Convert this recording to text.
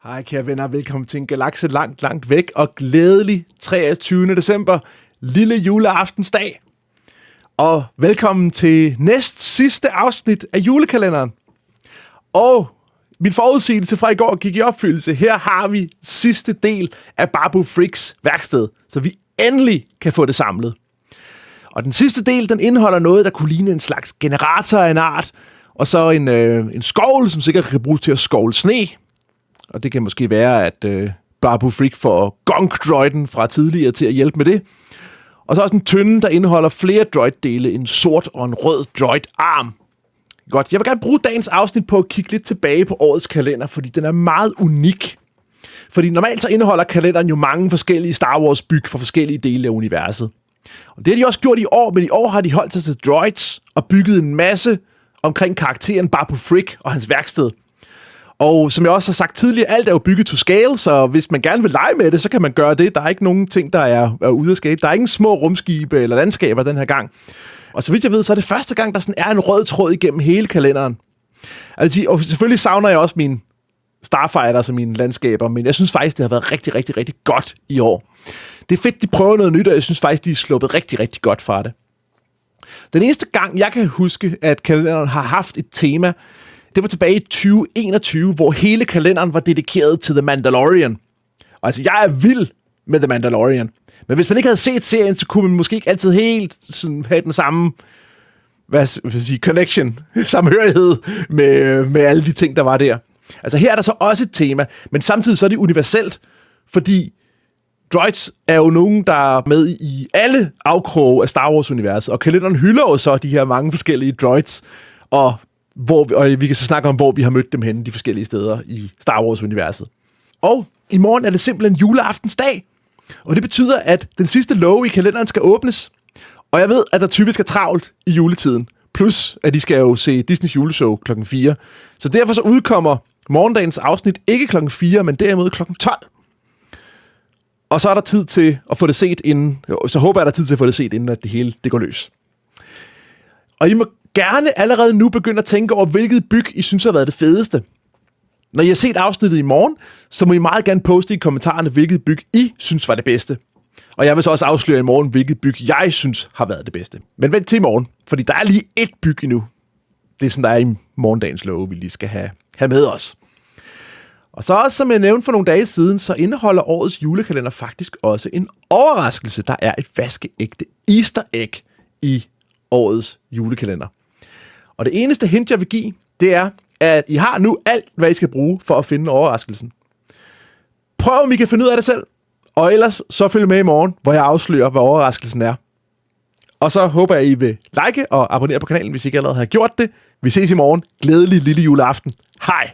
Hej kære venner, velkommen til en galakse langt, langt væk og glædelig 23. december, lille juleaftensdag. Og velkommen til næst sidste afsnit af julekalenderen. Og min forudsigelse fra i går gik i opfyldelse. Her har vi sidste del af Babu Friks værksted, så vi endelig kan få det samlet. Og den sidste del, den indeholder noget, der kunne ligne en slags generator af en art, og så en skovl, som sikkert kan bruges til at skovle sne. Og det kan måske være, at Babu Frik får Gunk-droiden fra tidligere til at hjælpe med det. Og så også en tynde, der indeholder flere droid-dele, en sort og en rød droid-arm. Godt, jeg vil gerne bruge dagens afsnit på at kigge lidt tilbage på årets kalender, fordi den er meget unik. Fordi normalt så indeholder kalenderen jo mange forskellige Star Wars-byg for forskellige dele af universet. Og det har de også gjort i år, men i år har de holdt sig til droids og bygget en masse omkring karakteren Babu Frik og hans værksted. Og som jeg også har sagt tidligere, alt er jo bygget to scale, så hvis man gerne vil lege med det, så kan man gøre det. Der er ikke nogen ting, der er ude af scale. Der er ingen små rumskibe eller landskaber den her gang. Og så vidt jeg ved, så er det første gang, der sådan er en rød tråd igennem hele kalenderen. Altså, og selvfølgelig savner jeg også mine Starfighters og mine landskaber, men jeg synes faktisk, det har været rigtig, rigtig, rigtig godt i år. Det er fedt, de prøver noget nyt, og jeg synes faktisk, de er sluppet rigtig, rigtig godt fra det. Den eneste gang, jeg kan huske, at kalenderen har haft et tema, det var tilbage i 2021, hvor hele kalenderen var dedikeret til The Mandalorian. Og altså, jeg er vild med The Mandalorian. Men hvis man ikke havde set serien, så kunne man måske ikke altid helt sådan have den samme connection, samhørighed med alle de ting, der var der. Altså, her er der så også et tema, men samtidig så er det universelt, fordi droids er jo nogen, der er med i alle afkroge af Star Wars-universet, og kalenderen hylder jo så de her mange forskellige droids, og vi kan så snakke om, hvor vi har mødt dem henne de forskellige steder i Star Wars-universet. Og i morgen er det simpelthen juleaftensdag, og det betyder, at den sidste låge i kalenderen skal åbnes. Og jeg ved, at der typisk er travlt i juletiden, plus at de skal jo se Disneys juleshow klokken 4. Så derfor så udkommer morgendagens afsnit ikke klokken 4, men derimod klokken 12. Og så er der tid til at få det set inden, så håber jeg, der er tid til at få det set, inden at det hele det går løs. Og I må gerne allerede nu begynde at tænke over, hvilket byg I synes har været det fedeste. Når I har set afsnittet i morgen, så må I meget gerne poste i kommentarerne, hvilket byg I synes var det bedste. Og jeg vil så også afsløre i morgen, hvilket byg jeg synes har været det bedste. Men vent til i morgen, fordi der er lige et byg endnu. Det er sådan, der er i morgendagens love, vi lige skal have med os. Og så også, som jeg nævnte for nogle dage siden, så indeholder årets julekalender faktisk også en overraskelse. Der er et vaskeægte Easter egg i årets julekalender. Og det eneste hint, jeg vil give, det er, at I har nu alt, hvad I skal bruge for at finde overraskelsen. Prøv, om I kan finde ud af det selv. Og ellers så følg med i morgen, hvor jeg afslører, hvad overraskelsen er. Og så håber jeg, I vil like og abonnere på kanalen, hvis I ikke allerede har gjort det. Vi ses i morgen. Glædelig lille juleaften. Hej!